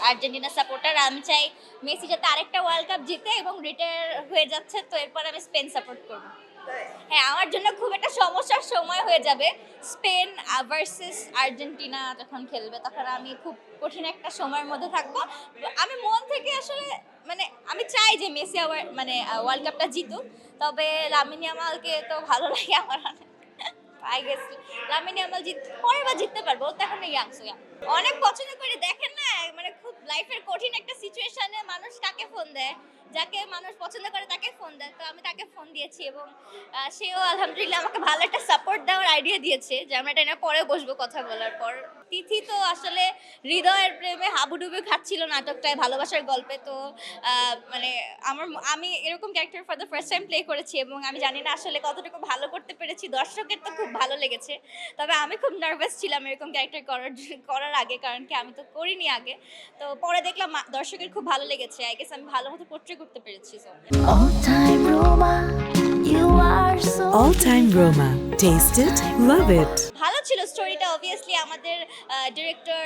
Argentina supporter. আমি চাই Messi যাতে আরেকটা ওয়ার্ল্ড কাপ জিতে এবং রিটায়ার হয়ে যাচ্ছে, তো এরপর আমি স্পেন সাপোর্ট করব। হ্যাঁ, আমার জন্য খুব একটা সমস্যার সময় হয়ে যাবে। স্পেন ভার্সেস আর্জেন্টিনা যখন খেলবে তখন আমি খুব কঠিন একটা সময়ের মধ্যে থাকবো। আমি মন থেকে আসলে মানে আমি চাই যে মেসি আবার মানে ওয়ার্ল্ড কাপটা জিতুক। তবে লামিন ইয়ামালকে তো ভালো লাগে আমার অনেক। আই গেস লামিন ইয়ামাল পরের বার জিততে পারবো, ও তো এখন ইয়াং সো ইয়াং। অনেক পছন্দ করে দেখেন না, মানে খুব লাইফের কঠিন একটা সিচুয়েশনে মানুষ তাকে ফোন দেয়, যাকে মানুষ পছন্দ করে তাকে ফোন দেয়। তো আমি তাকে ফোন দিয়েছি এবং সেও আলহামদুলিল্লাহ আমাকে ভালো একটা সাপোর্ট দেওয়ার আইডিয়া দিয়েছে যে আমরা এটা নিয়ে পরে বসবো কথা বলার পর। তিথি তো আসলে হৃদয়ের প্রেমে হাবুডুবু খাচ্ছিল নাটকটায়, ভালোবাসার গল্পে। তো মানে আমি এরকম character for the first time play করেছি এবং আমি জানি না আসলে কতটুকু ভালো করতে পেরেছি। দর্শকের তো খুব ভালো লেগেছে, তবে আমি খুব নার্ভাস ছিলাম এরকম ক্যারেক্টার করার আগে, কারণ কি আমি তো করিনি আগে। তো পরে দেখলাম দর্শকের খুব ভালো লেগেছে। আই গেস আমি ভালো মতো পোট্রে করতে পেরেছি। All time Roma, you are so All Time Roma. Taste it, love it. ভালো ছিল স্টোরিটা। অবভিয়াসলি আমাদের ডিরেক্টর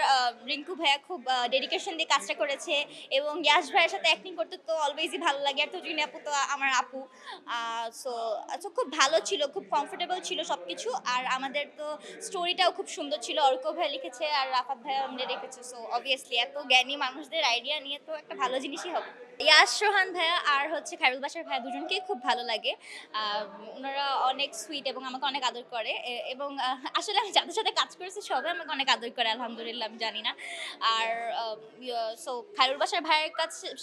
রিঙ্কু ভাইয়া খুব ডেডিকেশন দিয়ে কাজটা করেছে এবং ইয়াশ ভাইয়ের সাথে অ্যাক্টিং করতে তো অলওয়েজই ভালো লাগে। আর তুজিনী আপু তো আমার আপু। সো খুব ভালো ছিল, খুব কমফোর্টেবল ছিল সব কিছু। আর আমাদের তো স্টোরিটাও খুব সুন্দর ছিল। অর্ক ভাই লিখেছে আর রাফাত ভাইয়া আমাদের লিখেছে। সো অবভিয়াসলি এত জ্ঞানী মানুষদের আইডিয়া নিয়ে তো একটা ভালো জিনিসই হবে। ইয়াশ রোহান ভাইয়া আর হচ্ছে খায়রুল বাশার ভাইয়া দুজনকেই খুব ভালো লাগে। ওনারা অনেক সুইট এবং আমাকে অনেক আদর করে এবং আসলে আমি যাদের সাথে কাজ করেছি সবাই আমাকে অনেক আদর করে আলহামদুলিল্লাহ, আমি জানি না। আর সো খায়রুল বাশার ভাইয়ের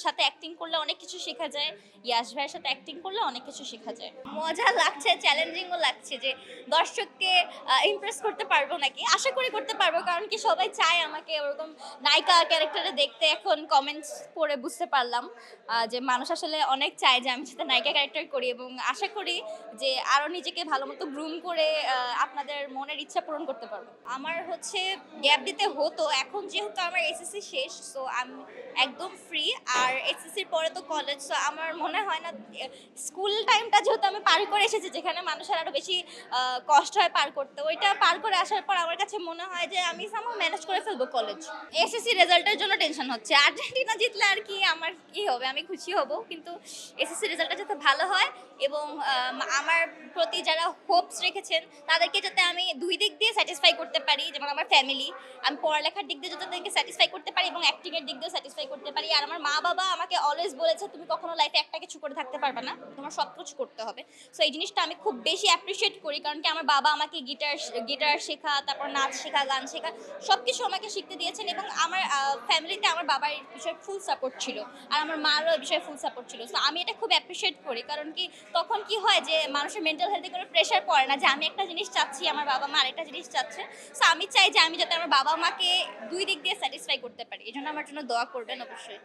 সাথে অ্যাক্টিং করলে অনেক কিছু শেখা যায়, ইয়াশ ভাইয়ের সাথে অ্যাক্টিং করলে অনেক কিছু শেখা যায়। মজা লাগছে, চ্যালেঞ্জিংও লাগছে যে দর্শককে ইমপ্রেস করতে পারবো নাকি। আশা করি করতে পারবো, কারণ কি সবাই চায় আমাকে ওরকম নায়িকা ক্যারেক্টারে দেখতে। এখন কমেন্টস পড়ে বুঝতে পারলাম যে মানুষ আসলে অনেক চায় যে আমি সাথে নায়িকা ক্যারেক্টার করি এবং আশা করি যে আরও নিজেকে ভালো মতো গ্রুম করে আপনাদের মনের ইচ্ছা পূরণ করতে পারবো। আমার হচ্ছে গ্যাপ দিতে হতো, এখন যেহেতু আমার এসএসসি শেষ, সো আমি একদম ফ্রি। আর এসএসসির পরে তো কলেজ, সো আমার মনে হয় না স্কুল টাইমটা যেহেতু আমি পার করে এসেছি যেখানে মানুষের আরও বেশি কষ্ট হয় পার করতে, ওইটা পার করে আসার পর আমার কাছে মনে হয় যে আমি সামহাও ম্যানেজ করে ফেলবো কলেজ। এসএসসি রেজাল্টের জন্য টেনশন হচ্ছে। আর্জেন্টিনা জিতলে আর কি আমার কি হবে, আমি খুশি হব, কিন্তু এসএসসি রেজাল্টটা যাতে ভালো হয় এবং আমার প্রতি যারা হোপস রেখেছেন তাদেরকে যাতে আমি দুই দিক দিয়ে স্যাটিসফাই করতে পারি। যেমন আমার ফ্যামিলি, আমি পড়ালেখার দিক দিয়ে যাতে তাদেরকে স্যাটিসফাই করতে পারি এবং অ্যাক্টিংয়ের দিক দিয়েও স্যাটিসফাই করতে পারি। আর আমার মা বাবা আমাকে অলওয়েজ বলেছে তুমি কখনো লাইফে একটা কিছু করে থাকতে পারবে না, তোমার সব কিছু করতে হবে। সো এই জিনিসটা আমি খুব বেশি অ্যাপ্রিসিয়েট করি, কারণ কি আমার বাবা আমাকে গিটার শেখা, তারপর নাচ শেখা, গান শেখা সব কিছু আমাকে শিখতে দিয়েছেন এবং আমার ফ্যামিলিতে আমার বাবার এই বিষয়ে ফুল সাপোর্ট ছিল আর আমার মারও এই বিষয়ে ফুল সাপোর্ট ছিল। সো আমি এটা খুব অ্যাপ্রিসিয়েট করি, কারণ কি তখন কি হয় যে মানুষের মেন্টাল হেলথে কোনো প্রেশার পড়ে না যে আমি একটা জিনিস চাচ্ছি, আমার বাবা মা আরেকটা জিনিস চাচ্ছে। সো আমি চাই যে আমি যাতে আমার বাবা মাকে দুই দিক দিয়ে স্যাটিসফাই করতে পারি। এই জন্য আমার জন্য দোয়া করবেন অবশ্যই।